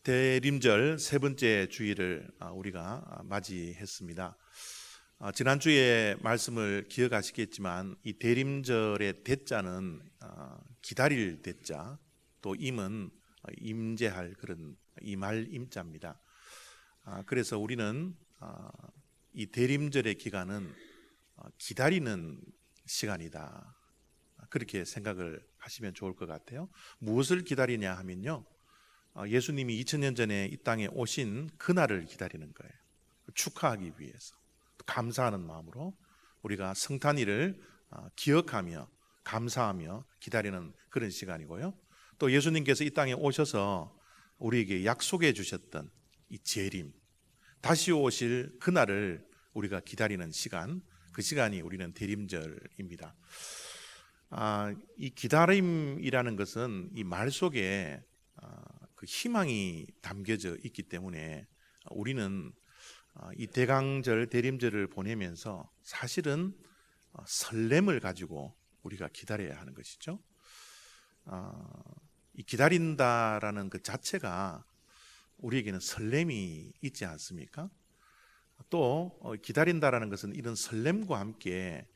대림절 세 번째 주일을 우리가 맞이했습니다. 지난주에 말씀을 기억하시겠지만 이 대림절의 대자는 기다릴 대자, 또 임은 임재할 그런 임할 임자입니다. 그래서 우리는 이 대림절의 기간은 기다리는 시간이다, 그렇게 생각을 하시면 좋을 것 같아요. 무엇을 기다리냐 하면요, 예수님이 2000년 전에 이 땅에 오신 그날을 기다리는 거예요. 축하하기 위해서, 감사하는 마음으로 우리가 성탄일을 기억하며 감사하며 기다리는 그런 시간이고요. 또 예수님께서 이 땅에 오셔서 우리에게 약속해 주셨던 이 재림, 다시 오실 그날을 우리가 기다리는 시간, 그 시간이 우리는 대림절입니다. 이 기다림이라는 것은 이 말 속에 그 희망이 담겨져 있기 때문에 우리는 이 대강절, 대림절을 보내면서 사실은 설렘을 가지고 우리가 기다려야 하는 것이죠. 이 기다린다라는 그 자체가 우리에게는 설렘이 있지 않습니까? 또 기다린다라는 것은 이런 설렘과 함께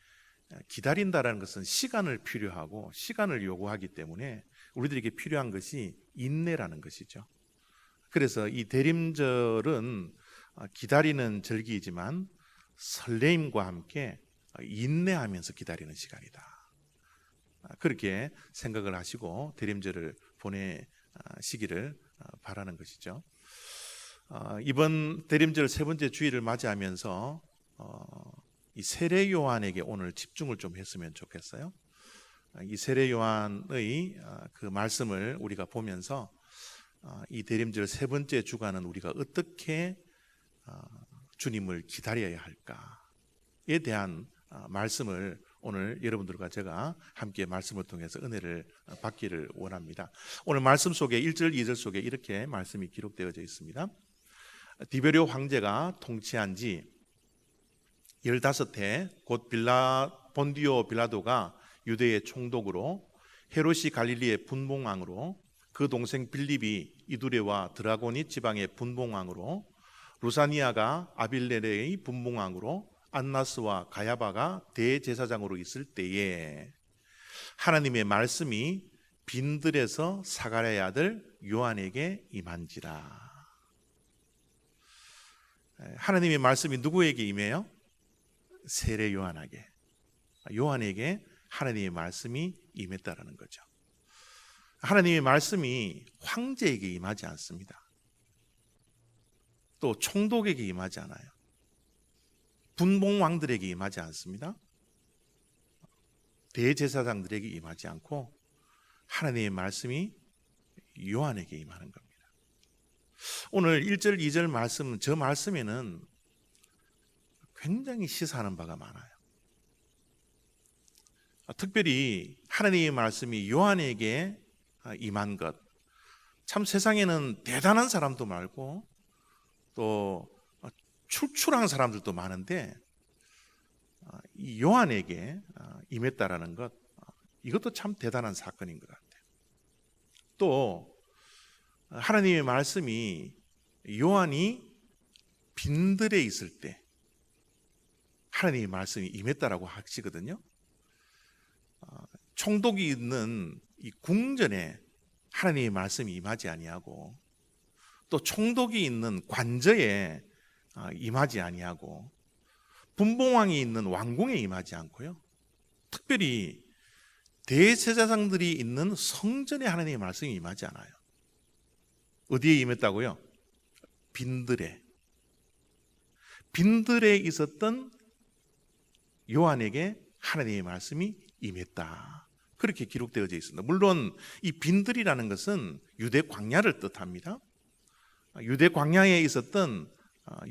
기다린다라는 것은 시간을 필요하고 시간을 요구하기 때문에 우리들에게 필요한 것이 인내라는 것이죠. 그래서 이 대림절은 기다리는 절기이지만 설레임과 함께 인내하면서 기다리는 시간이다, 그렇게 생각을 하시고 대림절을 보내시기를 바라는 것이죠. 이번 대림절 세 번째 주일을 맞이하면서 이 세례 요한에게 오늘 집중을 좀 했으면 좋겠어요. 이 세례 요한의 그 말씀을 우리가 보면서 이 대림절 세 번째 주간은 우리가 어떻게 주님을 기다려야 할까에 대한 말씀을 오늘 여러분들과 제가 함께 말씀을 통해서 은혜를 받기를 원합니다. 오늘 말씀 속에 1절, 2절 속에 이렇게 말씀이 기록되어져 있습니다. 디베rio 황제가 통치한 지 15해 곧 본디오 빌라도가 유대의 총독으로, 헤롯이 갈릴리의 분봉왕으로, 그 동생 빌립이 이두레와 드라고니 지방의 분봉왕으로, 루사니아가 아빌레레의 분봉왕으로, 안나스와 가야바가 대제사장으로 있을 때에 하나님의 말씀이 빈들에서 사가랴의 아들 요한에게 임한지라. 하나님의 말씀이 누구에게 임해요? 세례 요한에게. 요한에게 하나님의 말씀이 임했다라는 거죠. 하나님의 말씀이 황제에게 임하지 않습니다. 또 총독에게 임하지 않아요. 분봉왕들에게 임하지 않습니다. 대제사장들에게 임하지 않고 하나님의 말씀이 요한에게 임하는 겁니다. 오늘 1절, 2절 말씀은, 저 말씀에는 굉장히 시사하는 바가 많아요. 특별히 하나님의 말씀이 요한에게 임한 것, 참 세상에는 대단한 사람도 많고 또 출출한 사람들도 많은데 이 요한에게 임했다라는 것, 이것도 참 대단한 사건인 것 같아요. 또 하나님의 말씀이 요한이 빈들에 있을 때 하나님의 말씀이 임했다라고 하시거든요. 총독이 있는 이 궁전에 하나님의 말씀이 임하지 아니하고, 또 총독이 있는 관저에 임하지 아니하고, 분봉왕이 있는 왕궁에 임하지 않고요, 특별히 대제사장들이 있는 성전에 하나님의 말씀이 임하지 않아요. 어디에 임했다고요? 빈들에 있었던 요한에게 하나님의 말씀이 임했다, 그렇게 기록되어져 있습니다. 물론 이 빈들이라는 것은 유대 광야를 뜻합니다. 유대 광야에 있었던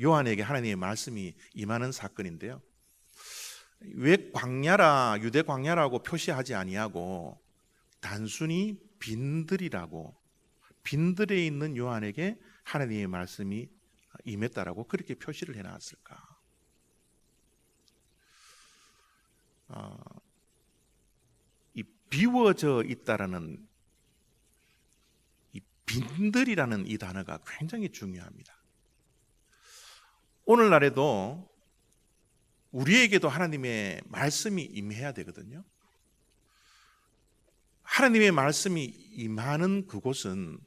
요한에게 하나님의 말씀이 임하는 사건인데요, 왜 광야라, 유대 광야라고 표시하지 아니하고 단순히 빈들이라고, 빈들에 있는 요한에게 하나님의 말씀이 임했다라고 그렇게 표시를 해놨을까? 이 비워져 있다라는 이 빈들이라는 이 단어가 굉장히 중요합니다. 오늘날에도 우리에게도 하나님의 말씀이 임해야 되거든요. 하나님의 말씀이 임하는 그곳은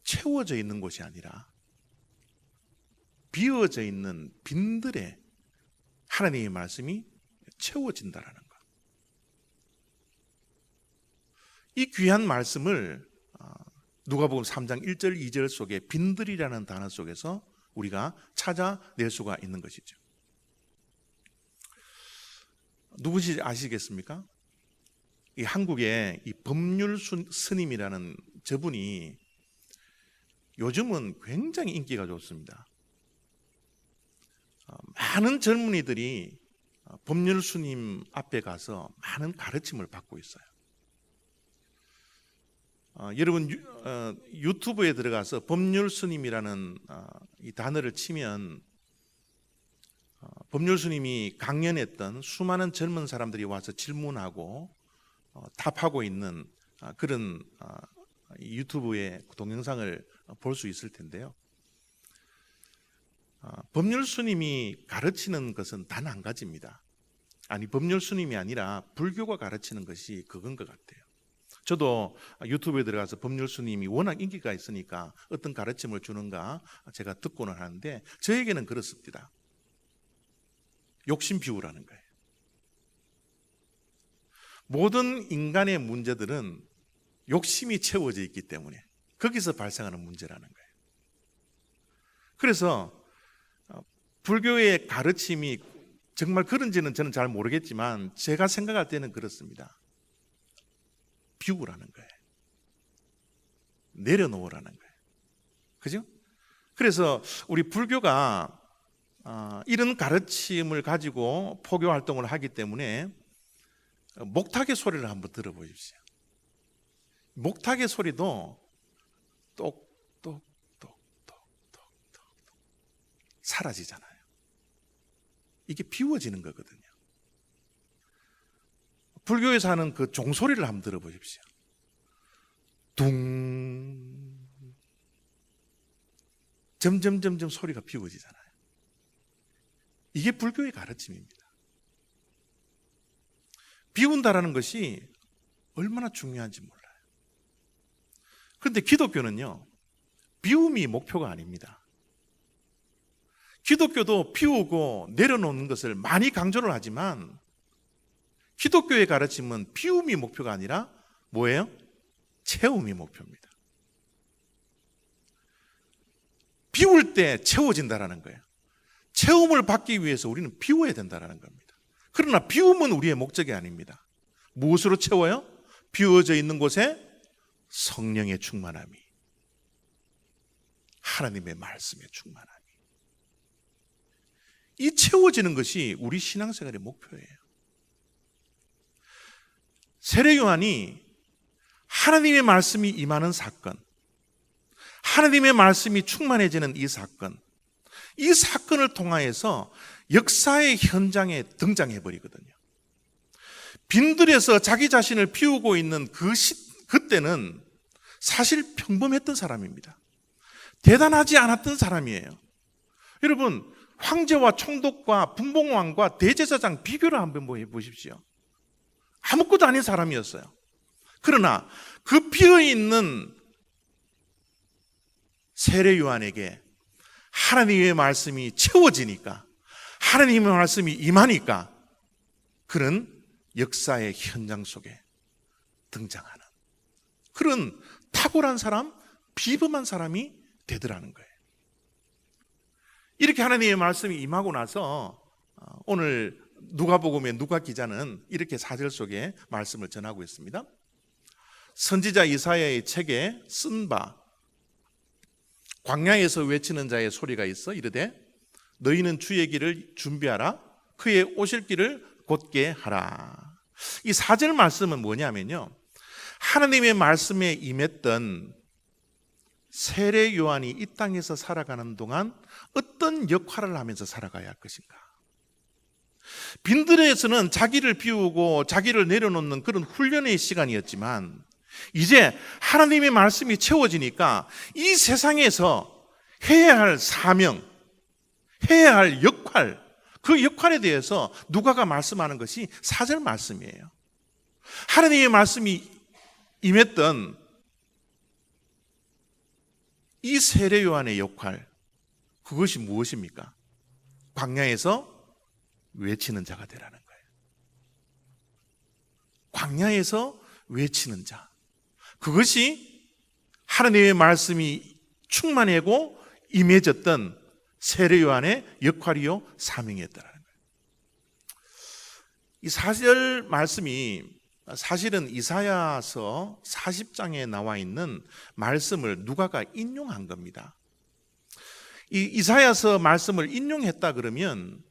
채워져 있는 곳이 아니라 비어져 있는 빈들에 하나님의 말씀이 채워진다라는 것. 이 귀한 말씀을 누가복음 3장 1절 2절 속에 빈들이라는 단어 속에서 우리가 찾아낼 수가 있는 것이죠. 누구인지 아시겠습니까? 이 한국의 이 법률 스님이라는 저분이 요즘은 굉장히 인기가 좋습니다. 많은 젊은이들이 법률 스님 앞에 가서 많은 가르침을 받고 있어요. 여러분 유튜브에 들어가서 법률 스님이라는 이 단어를 치면 법률 스님이 강연했던 수많은 젊은 사람들이 와서 질문하고 답하고 있는 그런 유튜브의 동영상을 볼 수 있을 텐데요. 법률 스님이 가르치는 것은 단 한 가지입니다. 아니, 법률 스님이 아니라 불교가 가르치는 것이 그건 것 같아요. 저도 유튜브에 들어가서 법률 스님이 워낙 인기가 있으니까 어떤 가르침을 주는가 제가 듣고는 하는데 저에게는 그렇습니다. 욕심 비우라는 거예요. 모든 인간의 문제들은 욕심이 채워져 있기 때문에 거기서 발생하는 문제라는 거예요. 그래서 불교의 가르침이 정말 그런지는 저는 잘 모르겠지만 제가 생각할 때는 그렇습니다. 비우라는 거예요. 내려놓으라는 거예요. 그죠? 그래서 우리 불교가 이런 가르침을 가지고 포교 활동을 하기 때문에 목탁의 소리를 한번 들어보십시오. 목탁의 소리도 똑똑똑똑똑똑 사라지잖아요. 이게 비워지는 거거든요. 불교에서 하는 그 종소리를 한번 들어보십시오. 둥. 점점 소리가 비워지잖아요. 이게 불교의 가르침입니다. 비운다라는 것이 얼마나 중요한지 몰라요. 그런데 기독교는요, 비움이 목표가 아닙니다. 기독교도 비우고 내려놓는 것을 많이 강조를 하지만 기독교의 가르침은 비움이 목표가 아니라 뭐예요? 채움이 목표입니다. 비울 때 채워진다라는 거예요. 채움을 받기 위해서 우리는 비워야 된다라는 겁니다. 그러나 비움은 우리의 목적이 아닙니다. 무엇으로 채워요? 비워져 있는 곳에 성령의 충만함이, 하나님의 말씀의 충만함이, 이 채워지는 것이 우리 신앙생활의 목표예요. 세례 요한이 하나님의 말씀이 임하는 사건, 하나님의 말씀이 충만해지는 이 사건을 통하여서 역사의 현장에 등장해 버리거든요. 빈들에서 자기 자신을 비우고 있는 그때는 사실 평범했던 사람입니다. 대단하지 않았던 사람이에요. 여러분, 황제와 총독과 분봉왕과 대제사장 비교를 한번 해보십시오. 아무것도 아닌 사람이었어요. 그러나 그 비어있는 세례 요한에게 하나님의 말씀이 채워지니까, 하나님의 말씀이 임하니까 그는 역사의 현장 속에 등장하는 그런 탁월한 사람, 비범한 사람이 되더라는 거예요. 이렇게 하나님의 말씀이 임하고 나서 오늘 누가복음의 누가 기자는 이렇게 4절 속에 말씀을 전하고 있습니다. 선지자 이사야의 책에 쓴 바 광야에서 외치는 자의 소리가 있어 이르되 너희는 주의 길을 준비하라, 그의 오실 길을 곧게 하라. 이 4절 말씀은 뭐냐면요, 하나님의 말씀에 임했던 세례 요한이 이 땅에서 살아가는 동안 어떤 역할을 하면서 살아가야 할 것인가. 빈들에서는 자기를 비우고 자기를 내려놓는 그런 훈련의 시간이었지만 이제 하나님의 말씀이 채워지니까 이 세상에서 해야 할 사명, 해야 할 역할, 그 역할에 대해서 누가가 말씀하는 것이 4절 말씀이에요. 하나님의 말씀이 임했던 이 세례 요한의 역할, 그것이 무엇입니까? 광야에서 외치는 자가 되라는 거예요. 광야에서 외치는 자. 그것이 하나님의 말씀이 충만하고 임해졌던 세례 요한의 역할이요 사명이었다는 거예요. 이 4절 말씀이 사실은 이사야서 40장에 나와 있는 말씀을 누가가 인용한 겁니다. 이 이사야서 말씀을 인용했다 그러면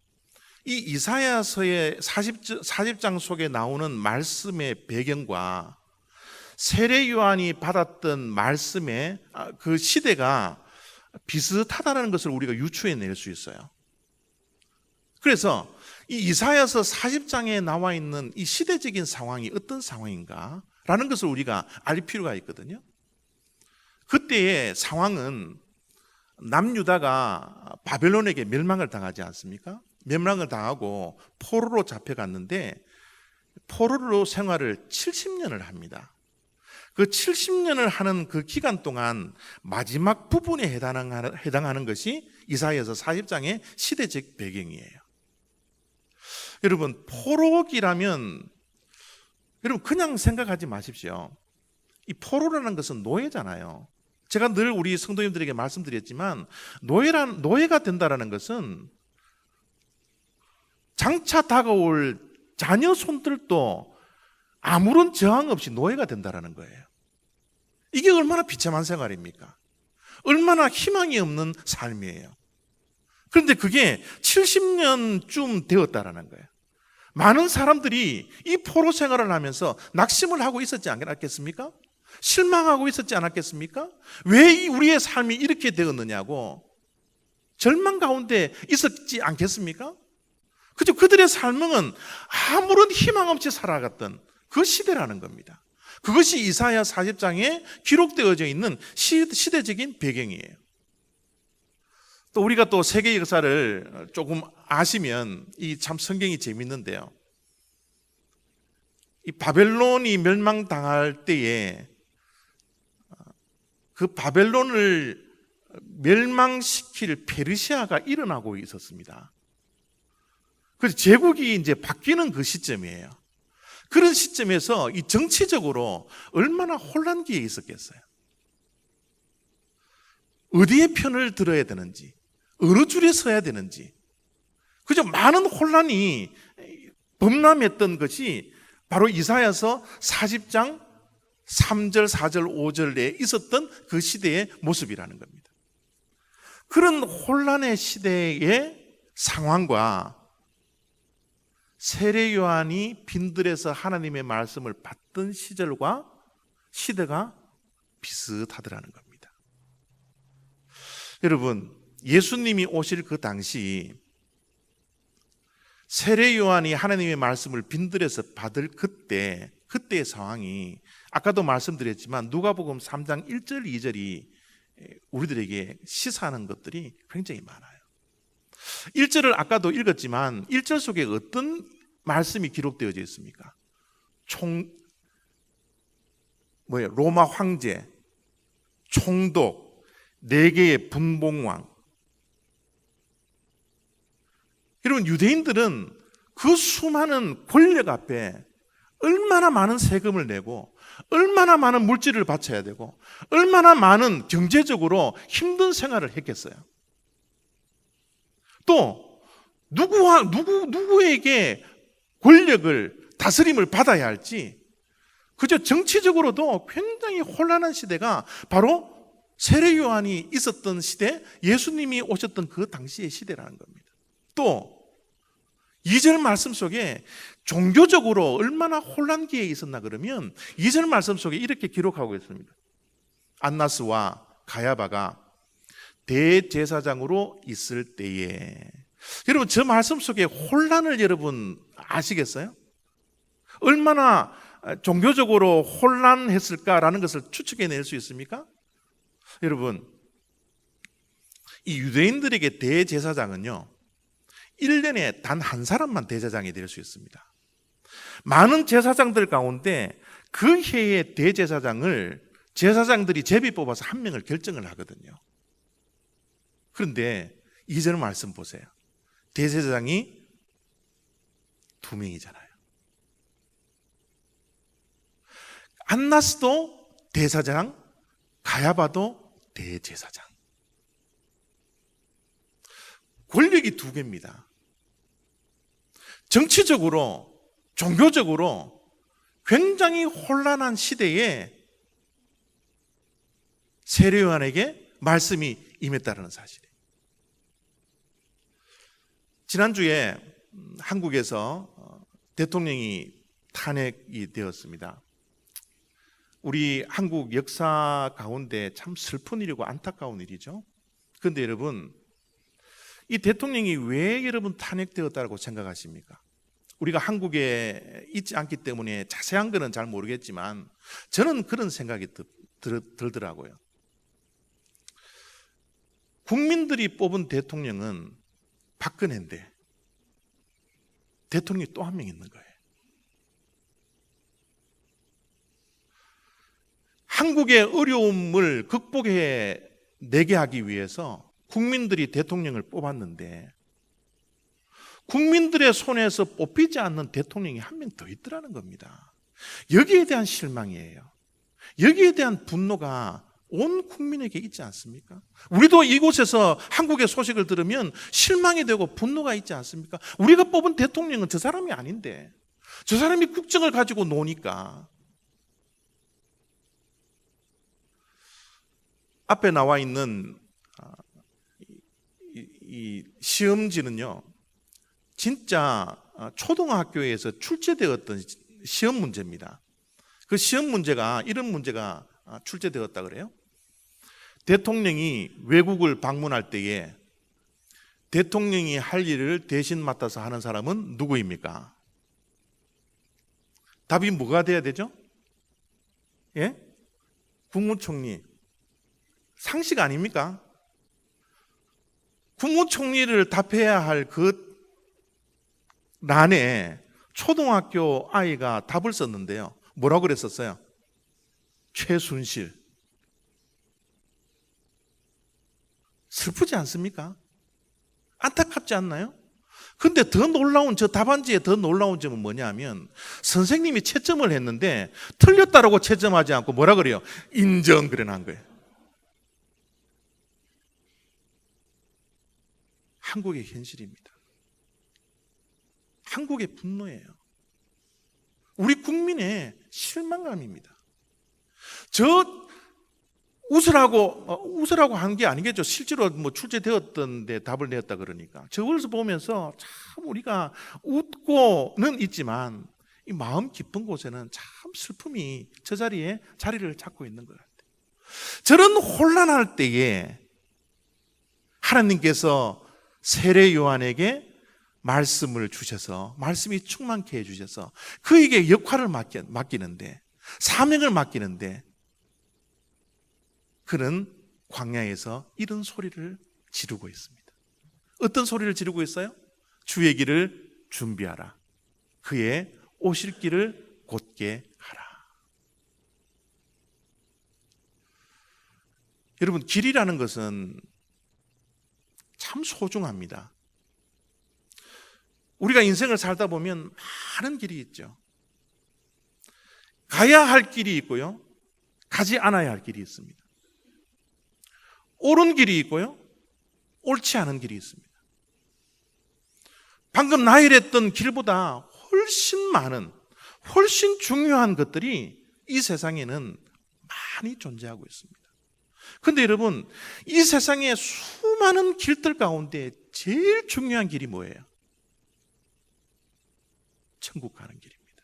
이 이사야서의 40장 속에 나오는 말씀의 배경과 세례 요한이 받았던 말씀의 그 시대가 비슷하다는 것을 우리가 유추해낼 수 있어요. 그래서 이 이사야서 40장에 나와 있는 이 시대적인 상황이 어떤 상황인가 라는 것을 우리가 알 필요가 있거든요. 그때의 상황은 남유다가 바벨론에게 멸망을 당하지 않습니까? 멸망을 당하고 포로로 잡혀갔는데 포로로 생활을 70년을 합니다. 그 70년을 하는 그 기간 동안 마지막 부분에 해당하는 것이 이사야서 40장의 시대적 배경이에요. 여러분, 포로기라면 여러분 그냥 생각하지 마십시오. 이 포로라는 것은 노예잖아요. 제가 늘 우리 성도님들에게 말씀드렸지만 노예가 된다라는 것은 장차 다가올 자녀 손들도 아무런 저항 없이 노예가 된다라는 거예요. 이게 얼마나 비참한 생활입니까? 얼마나 희망이 없는 삶이에요. 그런데 그게 70년쯤 되었다라는 거예요. 많은 사람들이 이 포로 생활을 하면서 낙심을 하고 있었지 않겠습니까? 실망하고 있었지 않았겠습니까? 왜 우리의 삶이 이렇게 되었느냐고 절망 가운데 있었지 않겠습니까? 그죠? 그들의 삶은 아무런 희망 없이 살아갔던 그 시대라는 겁니다. 그것이 이사야 40장에 기록되어져 있는 시대적인 배경이에요. 또 우리가 또 세계 역사를 조금 아시면 이 참 성경이 재밌는데요. 이 바벨론이 멸망당할 때에 그 바벨론을 멸망시킬 페르시아가 일어나고 있었습니다. 그래서 제국이 이제 바뀌는 그 시점이에요. 그런 시점에서 이 정치적으로 얼마나 혼란기에 있었겠어요. 어디에 편을 들어야 되는지, 어느 줄에 서야 되는지, 그저 많은 혼란이 범람했던 것이 바로 이사야서 40장 3절, 4절, 5절에 있었던 그 시대의 모습이라는 겁니다. 그런 혼란의 시대의 상황과 세례 요한이 빈들에서 하나님의 말씀을 받던 시절과 시대가 비슷하더라는 겁니다. 여러분, 예수님이 오실 그 당시 세례 요한이 하나님의 말씀을 빈들에서 받을 그때의 상황이 아까도 말씀드렸지만 누가복음 3장 1절 2절이 우리들에게 시사하는 것들이 굉장히 많아요. 1절을 아까도 읽었지만 1절 속에 어떤 말씀이 기록되어져 있습니까? 로마 황제, 총독, 4개의 분봉왕. 여러분, 유대인들은 그 수많은 권력 앞에 얼마나 많은 세금을 내고 얼마나 많은 물질을 바쳐야 되고 얼마나 많은 경제적으로 힘든 생활을 했겠어요. 또 누구에게 권력을 다스림을 받아야 할지 그저 정치적으로도 굉장히 혼란한 시대가 바로 세례 요한이 있었던 시대, 예수님이 오셨던 그 당시의 시대라는 겁니다. 또 2절 말씀 속에 종교적으로 얼마나 혼란기에 있었나 그러면 2절 말씀 속에 이렇게 기록하고 있습니다. 안나스와 가야바가 대제사장으로 있을 때에. 여러분, 저 말씀 속에 혼란을 여러분 아시겠어요? 얼마나 종교적으로 혼란했을까라는 것을 추측해낼 수 있습니까? 여러분, 이 유대인들에게 대제사장은요 1년에 단 한 사람만 대제사장이 될 수 있습니다. 많은 제사장들 가운데 그 해의 대제사장을 제사장들이 제비 뽑아서 한 명을 결정을 하거든요. 그런데 2절 말씀 보세요. 대제사장이 2명이잖아요. 안나스도 대사장, 가야바도 대제사장. 권력이 2개입니다. 정치적으로, 종교적으로 굉장히 혼란한 시대에 세례요한에게 말씀이 임했다는 사실이에요. 지난주에 한국에서 대통령이 탄핵이 되었습니다. 우리 한국 역사 가운데 참 슬픈 일이고 안타까운 일이죠. 그런데 여러분, 이 대통령이 왜 여러분 탄핵되었다고 생각하십니까? 우리가 한국에 있지 않기 때문에 자세한 거는 잘 모르겠지만 저는 그런 생각이 들더라고요. 국민들이 뽑은 대통령은 박근혜인데 대통령이 또 한 명 있는 거예요. 한국의 어려움을 극복해내게 하기 위해서 국민들이 대통령을 뽑았는데 국민들의 손에서 뽑히지 않는 대통령이 한 명 더 있더라는 겁니다. 여기에 대한 실망이에요. 여기에 대한 분노가 온 국민에게 있지 않습니까? 우리도 이곳에서 한국의 소식을 들으면 실망이 되고 분노가 있지 않습니까? 우리가 뽑은 대통령은 저 사람이 아닌데 저 사람이 국정을 가지고 노니까. 앞에 나와 있는 이 시험지는요 진짜 초등학교에서 출제되었던 시험 문제입니다. 그 시험 문제가 이런 문제가 출제되었다 그래요. 대통령이 외국을 방문할 때에 대통령이 할 일을 대신 맡아서 하는 사람은 누구입니까? 답이 뭐가 돼야 되죠? 예? 국무총리. 상식 아닙니까? 국무총리를 답해야 할 그 란에 초등학교 아이가 답을 썼는데요. 뭐라고 그랬었어요? 최순실. 슬프지 않습니까? 안타깝지 않나요? 근데 더 놀라운, 저 답안지에 더 놀라운 점은 뭐냐면 선생님이 채점을 했는데 틀렸다라고 채점하지 않고 뭐라 그래요? 인정 그래 난 거예요. 한국의 현실입니다. 한국의 분노예요. 우리 국민의 실망감입니다. 저 웃으라고 한 게 아니겠죠. 실제로 뭐 출제되었던데 답을 내었다 그러니까. 저걸 보면서 참 우리가 웃고는 있지만 이 마음 깊은 곳에는 참 슬픔이 저 자리에 자리를 잡고 있는 것 같아요. 저런 혼란할 때에 하나님께서 세례 요한에게 말씀을 주셔서 말씀이 충만케 해주셔서 그에게 역할을 맡기는데 사명을 맡기는데 그는 광야에서 이런 소리를 지르고 있습니다. 어떤 소리를 지르고 있어요? 주의 길을 준비하라. 그의 오실 길을 곧게 하라. 여러분, 길이라는 것은 참 소중합니다. 우리가 인생을 살다 보면 많은 길이 있죠. 가야 할 길이 있고요. 가지 않아야 할 길이 있습니다. 옳은 길이 있고요. 옳지 않은 길이 있습니다. 방금 나열했던 길보다 훨씬 많은, 훨씬 중요한 것들이 이 세상에는 많이 존재하고 있습니다. 그런데 여러분, 이 세상의 수많은 길들 가운데 제일 중요한 길이 뭐예요? 천국 가는 길입니다.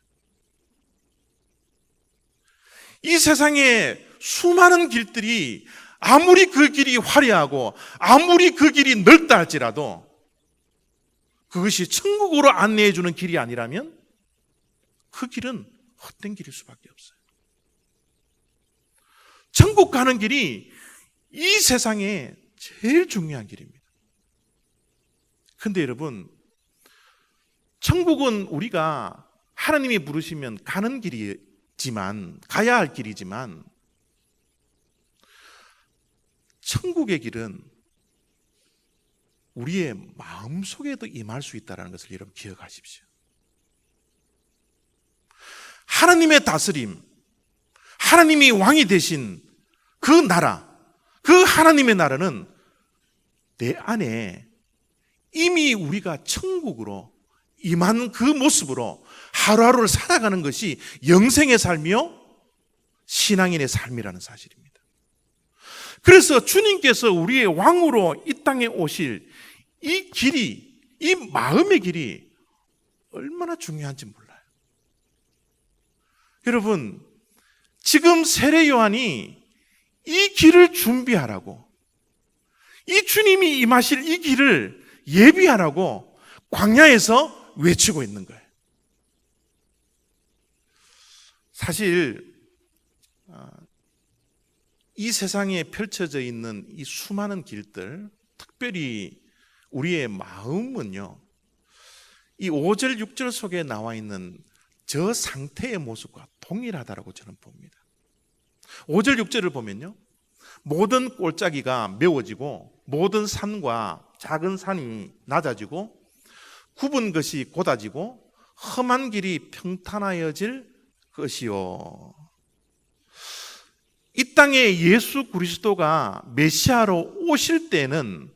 이 세상의 수많은 길들이 아무리 그 길이 화려하고 아무리 그 길이 넓다 할지라도 그것이 천국으로 안내해 주는 길이 아니라면 그 길은 헛된 길일 수밖에 없어요. 천국 가는 길이 이 세상에 제일 중요한 길입니다. 근데 여러분, 천국은 우리가 하나님이 부르시면 가는 길이지만, 가야 할 길이지만, 천국의 길은 우리의 마음속에도 임할 수 있다는 것을 여러분 기억하십시오. 하나님의 다스림, 하나님이 왕이 되신 그 나라, 그 하나님의 나라는 내 안에 이미 우리가 천국으로 임한 그 모습으로 하루하루를 살아가는 것이 영생의 삶이요 신앙인의 삶이라는 사실입니다. 그래서 주님께서 우리의 왕으로 이 땅에 오실 이 길이, 이 마음의 길이 얼마나 중요한지 몰라요. 여러분, 지금 세례 요한이 이 길을 준비하라고, 이 주님이 임하실 이 길을 예비하라고 광야에서 외치고 있는 거예요. 사실 이 세상에 펼쳐져 있는 이 수많은 길들, 특별히 우리의 마음은요, 이 5절, 6절 속에 나와 있는 저 상태의 모습과 동일하다라고 저는 봅니다. 5절, 6절을 보면요, 모든 골짜기가 메워지고 모든 산과 작은 산이 낮아지고 굽은 것이 곧아지고 험한 길이 평탄하여질 것이요. 이 땅에 예수 그리스도가 메시아로 오실 때는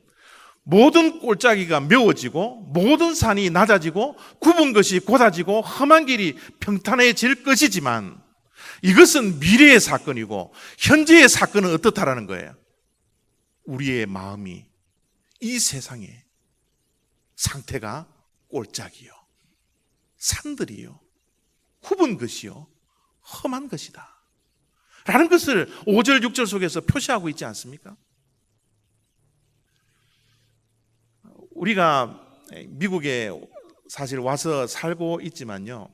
모든 골짜기가 메워지고 모든 산이 낮아지고 굽은 것이 곧아지고 험한 길이 평탄해질 것이지만, 이것은 미래의 사건이고 현재의 사건은 어떻다라는 거예요? 우리의 마음이 이 세상의 상태가 골짜기요, 산들이요, 굽은 것이요, 험한 것이다 라는 것을 5절, 6절 속에서 표시하고 있지 않습니까? 우리가 미국에 사실 와서 살고 있지만요,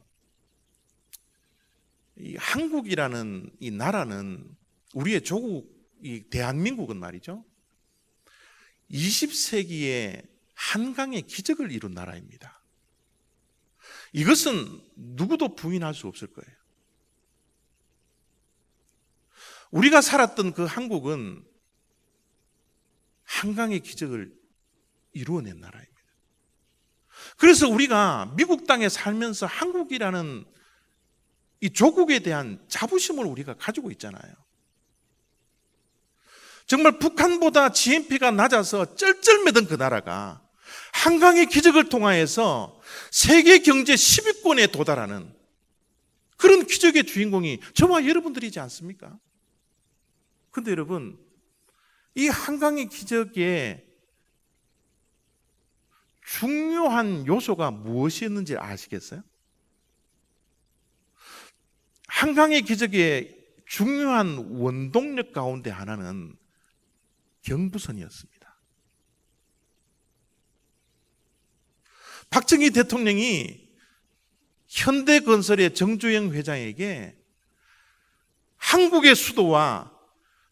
이 한국이라는 이 나라는, 우리의 조국, 이 대한민국은 말이죠, 20세기에 한강의 기적을 이룬 나라입니다. 이것은 누구도 부인할 수 없을 거예요. 우리가 살았던 그 한국은 한강의 기적을 이루어낸 나라입니다. 그래서 우리가 미국 땅에 살면서 한국이라는 이 조국에 대한 자부심을 우리가 가지고 있잖아요. 정말 북한보다 GNP가 낮아서 쩔쩔매던 그 나라가 한강의 기적을 통하여서 세계 경제 10위권에 도달하는 그런 기적의 주인공이 저와 여러분들이지 않습니까? 근데 여러분, 이 한강의 기적의 중요한 요소가 무엇이었는지 아시겠어요? 한강의 기적의 중요한 원동력 가운데 하나는 경부선이었습니다. 박정희 대통령이 현대건설의 정주영 회장에게 한국의 수도와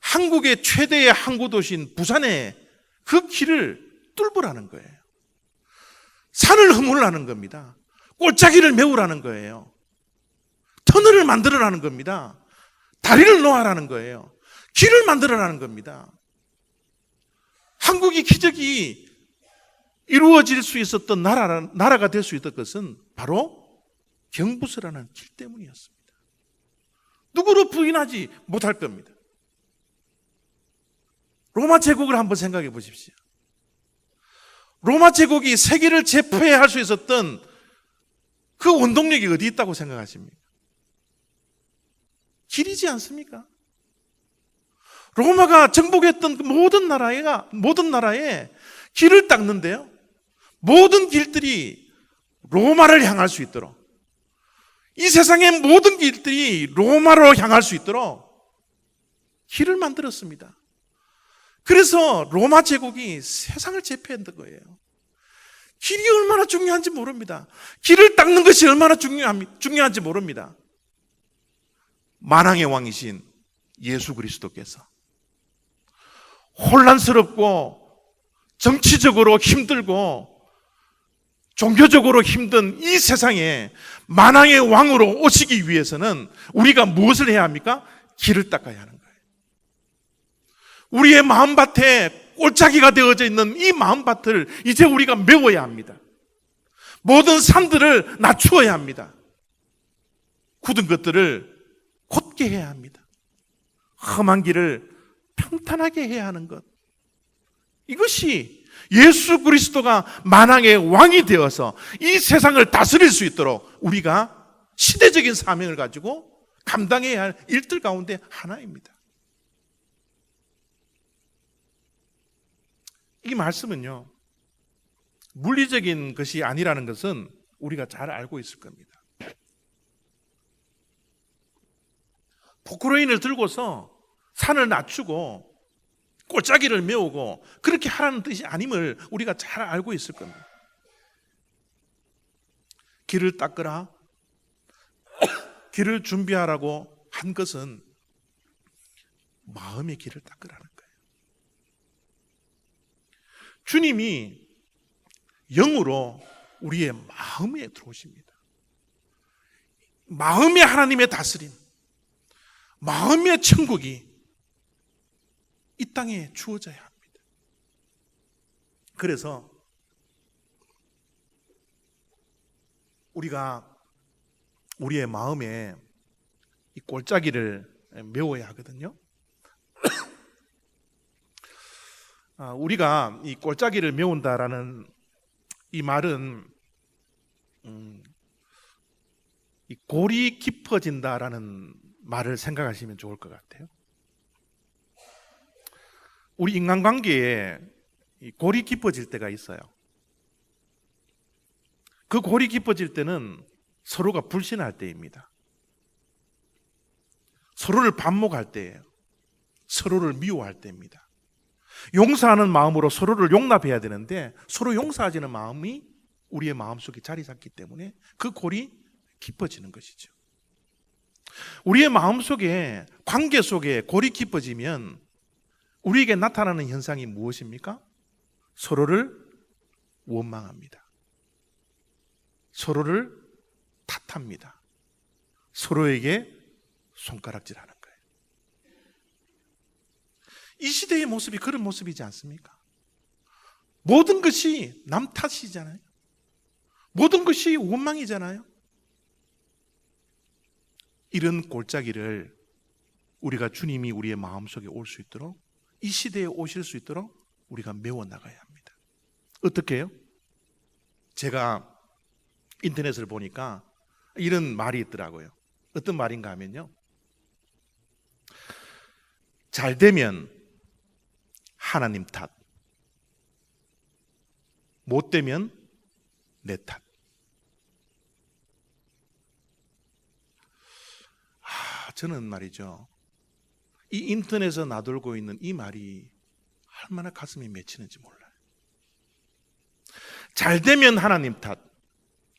한국의 최대의 항구 도시인 부산의 그 길을 뚫으라는 거예요. 산을 허물라는 겁니다. 골짜기를 메우라는 거예요. 터널을 만들어라는 겁니다. 다리를 놓아라는 거예요. 길을 만들어라는 겁니다. 한국이 기적이 이루어질 수 있었던 나라가 될 수 있던 것은 바로 경부선이라는 길 때문이었습니다. 누구로 부인하지 못할 겁니다. 로마 제국을 한번 생각해 보십시오. 로마 제국이 세계를 제패할 수 있었던 그 원동력이 어디 있다고 생각하십니까? 길이지 않습니까? 로마가 정복했던 그 모든 나라에 길을 닦는데요, 모든 길들이 로마를 향할 수 있도록, 이 세상의 모든 길들이 로마로 향할 수 있도록 길을 만들었습니다. 그래서 로마 제국이 세상을 제패했던 거예요. 길이 얼마나 중요한지 모릅니다. 길을 닦는 것이 얼마나 중요한지 모릅니다. 만왕의 왕이신 예수 그리스도께서 혼란스럽고 정치적으로 힘들고 종교적으로 힘든 이 세상에 만왕의 왕으로 오시기 위해서는 우리가 무엇을 해야 합니까? 길을 닦아야 하는 거예요. 우리의 마음밭에 골짜기가 되어져 있는 이 마음밭을 이제 우리가 메워야 합니다. 모든 산들을 낮추어야 합니다. 굳은 것들을 곧게 해야 합니다. 험한 길을 평탄하게 해야 하는 것, 이것이 예수 그리스도가 만왕의 왕이 되어서 이 세상을 다스릴 수 있도록 우리가 시대적인 사명을 가지고 감당해야 할 일들 가운데 하나입니다. 이 말씀은요, 물리적인 것이 아니라는 것은 우리가 잘 알고 있을 겁니다. 포크레인을 들고서 산을 낮추고 골짜기를 메우고 그렇게 하라는 뜻이 아님을 우리가 잘 알고 있을 겁니다. 길을 닦으라, 길을 준비하라고 한 것은 마음의 길을 닦으라는 거예요. 주님이 영으로 우리의 마음에 들어오십니다. 마음의 하나님의 다스림, 마음의 천국이 이 땅에 주어져야 합니다. 그래서 우리가 우리의 마음에 이 골짜기를 메워야 하거든요. 우리가 이 골짜기를 메운다라는 이 말은 이 골이 깊어진다라는 말을 생각하시면 좋을 것 같아요. 우리 인간관계에 이 골이 깊어질 때가 있어요. 그 골이 깊어질 때는 서로가 불신할 때입니다. 서로를 반목할 때예요. 서로를 미워할 때입니다. 용서하는 마음으로 서로를 용납해야 되는데 서로 용서하지는 마음이 우리의 마음속에 자리 잡기 때문에 그 골이 깊어지는 것이죠. 우리의 마음속에, 관계 속에 골이 깊어지면 우리에게 나타나는 현상이 무엇입니까? 서로를 원망합니다. 서로를 탓합니다. 서로에게 손가락질하는 거예요. 이 시대의 모습이 그런 모습이지 않습니까? 모든 것이 남 탓이잖아요. 모든 것이 원망이잖아요. 이런 골짜기를 우리가 주님이 우리의 마음속에 올 수 있도록, 이 시대에 오실 수 있도록 우리가 메워나가야 합니다. 어떻게 해요? 제가 인터넷을 보니까 이런 말이 있더라고요. 어떤 말인가 하면요, 잘 되면 하나님 탓, 못 되면 내 탓. 저는 말이죠, 이 인터넷에 나돌고 있는 이 말이 얼마나 가슴이 맺히는지 몰라요. 잘 되면 하나님 탓,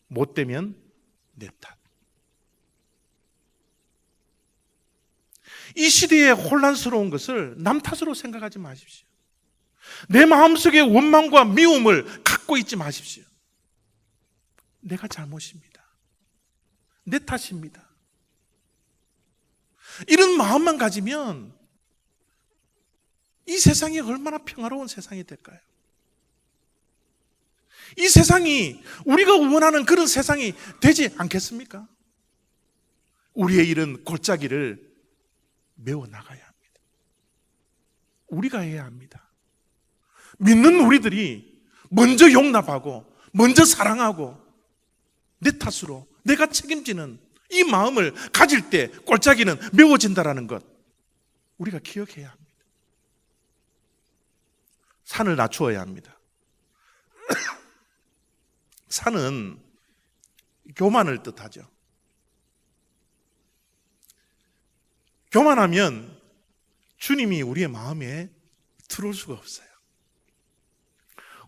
못 되면 내 탓. 이 시대의 혼란스러운 것을 남 탓으로 생각하지 마십시오. 내 마음속에 원망과 미움을 갖고 있지 마십시오. 내가 잘못입니다. 내 탓입니다. 이런 마음만 가지면 이 세상이 얼마나 평화로운 세상이 될까요? 이 세상이 우리가 원하는 그런 세상이 되지 않겠습니까? 우리의 이런 골짜기를 메워나가야 합니다. 우리가 해야 합니다. 믿는 우리들이 먼저 용납하고 먼저 사랑하고 내 탓으로 내가 책임지는 이 마음을 가질 때 골짜기는 메워진다라는 것, 우리가 기억해야 합니다. 산을 낮추어야 합니다. 산은 교만을 뜻하죠. 교만하면 주님이 우리의 마음에 들어올 수가 없어요.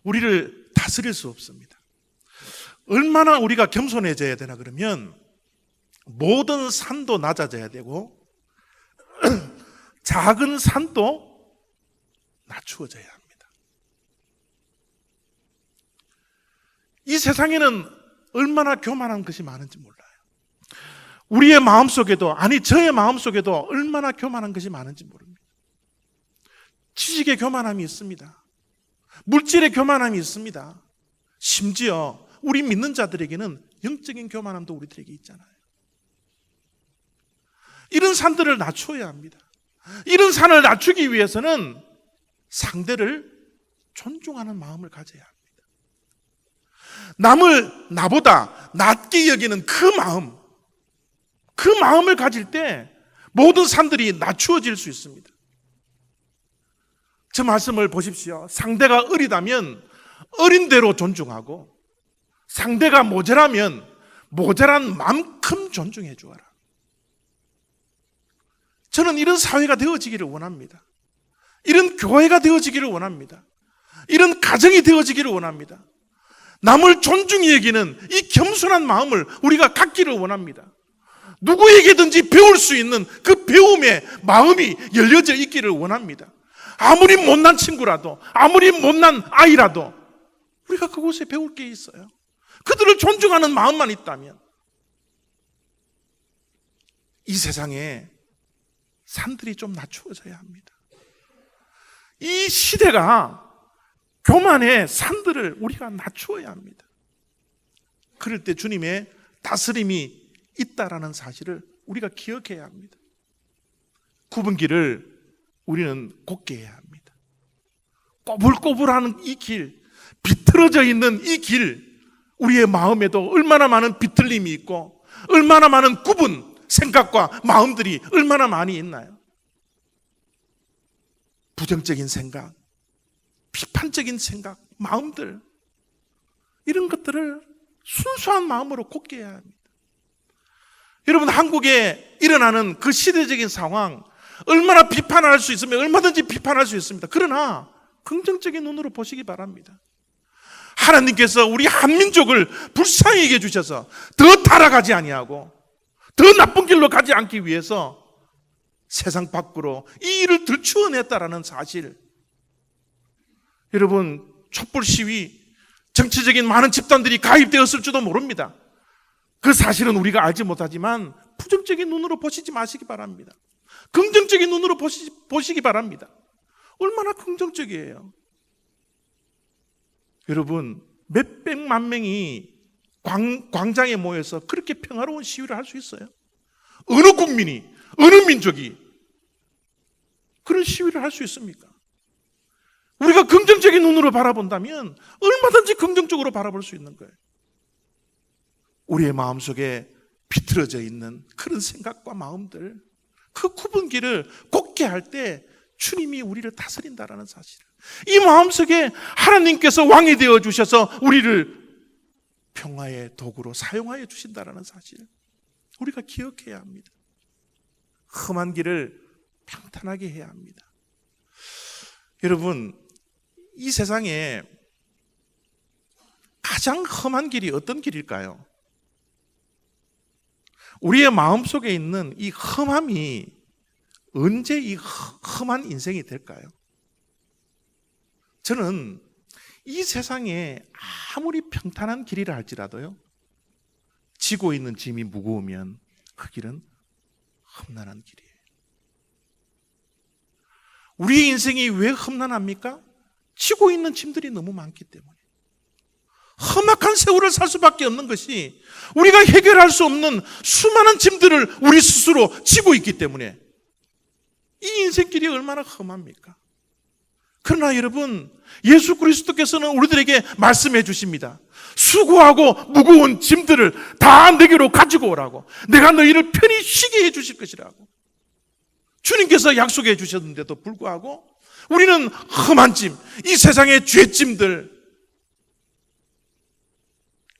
우리를 다스릴 수 없습니다. 얼마나 우리가 겸손해져야 되나 그러면 모든 산도 낮아져야 되고 작은 산도 낮추어져야 합니다. 이 세상에는 얼마나 교만한 것이 많은지 몰라요. 우리의 마음속에도, 아니 저의 마음속에도 얼마나 교만한 것이 많은지 모릅니다. 지식의 교만함이 있습니다. 물질의 교만함이 있습니다. 심지어 우리 믿는 자들에게는 영적인 교만함도 우리들에게 있잖아요. 이런 산들을 낮춰야 합니다. 이런 산을 낮추기 위해서는 상대를 존중하는 마음을 가져야 합니다. 남을 나보다 낮게 여기는 그 마음을 가질 때 모든 산들이 낮추어질 수 있습니다. 저 말씀을 보십시오. 상대가 어리다면 어린 대로 존중하고, 상대가 모자라면 모자란 만큼 존중해 주어라. 저는 이런 사회가 되어지기를 원합니다. 이런 교회가 되어지기를 원합니다. 이런 가정이 되어지기를 원합니다. 남을 존중히 여기는 이 겸손한 마음을 우리가 갖기를 원합니다. 누구에게든지 배울 수 있는 그 배움의 마음이 열려져 있기를 원합니다. 아무리 못난 친구라도, 아무리 못난 아이라도 우리가 그곳에 배울 게 있어요. 그들을 존중하는 마음만 있다면 이 세상에 산들이 좀 낮추어져야 합니다. 이 시대가 교만의 산들을 우리가 낮추어야 합니다. 그럴 때 주님의 다스림이 있다라는 사실을 우리가 기억해야 합니다. 굽은 길을 우리는 곧게 해야 합니다. 꼬불꼬불하는 이 길, 비틀어져 있는 이 길, 우리의 마음에도 얼마나 많은 비틀림이 있고 얼마나 많은 굽은 생각과 마음들이 얼마나 많이 있나요? 부정적인 생각, 비판적인 생각, 마음들, 이런 것들을 순수한 마음으로 곧게 해야 합니다. 여러분, 한국에 일어나는 그 시대적인 상황, 얼마나 비판할 수 있으면 얼마든지 비판할 수 있습니다. 그러나 긍정적인 눈으로 보시기 바랍니다. 하나님께서 우리 한민족을 불쌍히 여겨 주셔서 더 타락하지 아니하고 더 나쁜 길로 가지 않기 위해서 세상 밖으로 이 일을 들추어냈다라는 사실, 여러분, 촛불 시위, 정치적인 많은 집단들이 가입되었을지도 모릅니다. 그 사실은 우리가 알지 못하지만 부정적인 눈으로 보시지 마시기 바랍니다. 긍정적인 눈으로 보시기 바랍니다. 얼마나 긍정적이에요. 여러분, 몇백만 명이 광장에 모여서 그렇게 평화로운 시위를 할 수 있어요? 어느 국민이, 어느 민족이 그런 시위를 할 수 있습니까? 우리가 긍정적인 눈으로 바라본다면 얼마든지 긍정적으로 바라볼 수 있는 거예요. 우리의 마음속에 비틀어져 있는 그런 생각과 마음들, 그 굽은 길을 곧게 할 때 주님이 우리를 다스린다라는 사실을, 이 마음속에 하나님께서 왕이 되어 주셔서 우리를 평화의 도구로 사용하여 주신다라는 사실, 우리가 기억해야 합니다. 험한 길을 평탄하게 해야 합니다. 여러분, 이 세상에 가장 험한 길이 어떤 길일까요? 우리의 마음속에 있는 이 험함이 언제 이 험한 인생이 될까요? 저는 이 세상에 아무리 평탄한 길이라 할지라도요, 지고 있는 짐이 무거우면 그 길은 험난한 길이에요. 우리의 인생이 왜 험난합니까? 지고 있는 짐들이 너무 많기 때문에. 험악한 세월을 살 수밖에 없는 것이 우리가 해결할 수 없는 수많은 짐들을 우리 스스로 지고 있기 때문에 이 인생길이 얼마나 험합니까? 그러나 여러분, 예수 그리스도께서는 우리들에게 말씀해 주십니다. 수고하고 무거운 짐들을 다 내게로 가지고 오라고. 내가 너희를 편히 쉬게 해 주실 것이라고 주님께서 약속해 주셨는데도 불구하고 우리는 험한 짐, 이 세상의 죄짐들,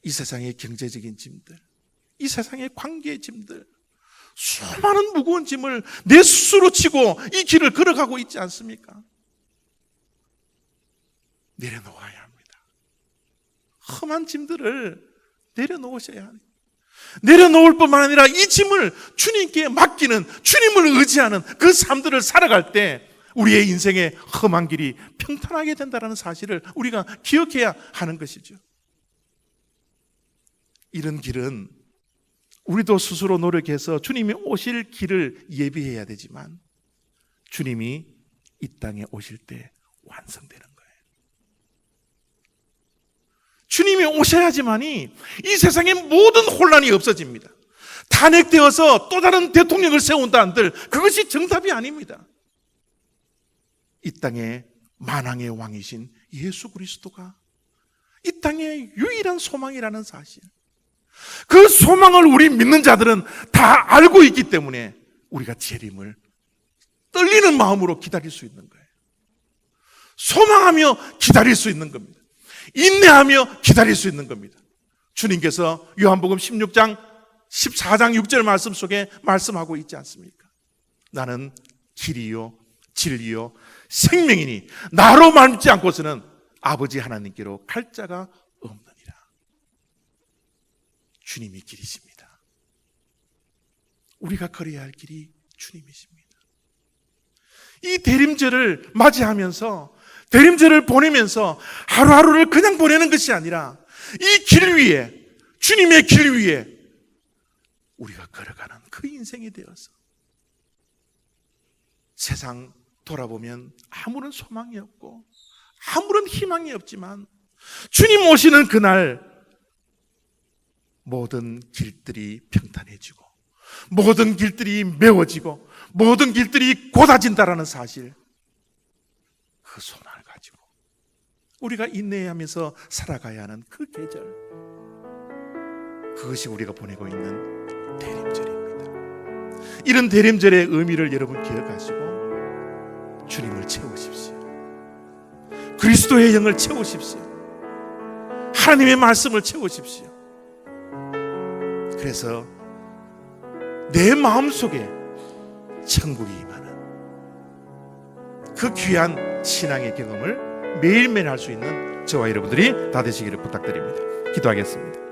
이 세상의 경제적인 짐들, 이 세상의 관계의 짐들, 수많은 무거운 짐을 내 스스로 지고 이 길을 걸어가고 있지 않습니까? 내려놓아야 합니다. 험한 짐들을 내려놓으셔야 합니다. 내려놓을 뿐만 아니라 이 짐을 주님께 맡기는, 주님을 의지하는 그 삶들을 살아갈 때 우리의 인생의 험한 길이 평탄하게 된다는 사실을 우리가 기억해야 하는 것이죠. 이런 길은 우리도 스스로 노력해서 주님이 오실 길을 예비해야 되지만 주님이 이 땅에 오실 때 완성되는 거예요. 주님이 오셔야지만이 이 세상의 모든 혼란이 없어집니다. 탄핵되어서 또 다른 대통령을 세운다 한들 그것이 정답이 아닙니다. 이 땅의 만왕의 왕이신 예수 그리스도가 이 땅의 유일한 소망이라는 사실, 그 소망을 우리 믿는 자들은 다 알고 있기 때문에 우리가 재림을 떨리는 마음으로 기다릴 수 있는 거예요. 소망하며 기다릴 수 있는 겁니다. 인내하며 기다릴 수 있는 겁니다. 주님께서 요한복음 16장 14장 6절 말씀 속에 말씀하고 있지 않습니까? 나는 길이요 진리요 생명이니 나로 말미지 않고서는 아버지 하나님께로 갈 자가 없느니라. 주님이 길이십니다. 우리가 걸어야 할 길이 주님이십니다. 이 대림절을 맞이하면서, 대림절을 보내면서 하루하루를 그냥 보내는 것이 아니라 이 길 위에, 주님의 길 위에 우리가 걸어가는 그 인생이 되어서 세상 돌아보면 아무런 소망이 없고 아무런 희망이 없지만 주님 오시는 그날 모든 길들이 평탄해지고 모든 길들이 메워지고 모든 길들이 곧아진다라는 사실, 그 소망을 가지고 우리가 인내하면서 살아가야 하는 그 계절, 그것이 우리가 보내고 있는 대림절입니다. 이런 대림절의 의미를 여러분 기억하시고 주님을 채우십시오. 그리스도의 영을 채우십시오. 하나님의 말씀을 채우십시오. 그래서 내 마음속에 천국이 임하는 그 귀한 신앙의 경험을 매일매일 할 수 있는 저와 여러분들이 다 되시기를 부탁드립니다. 기도하겠습니다.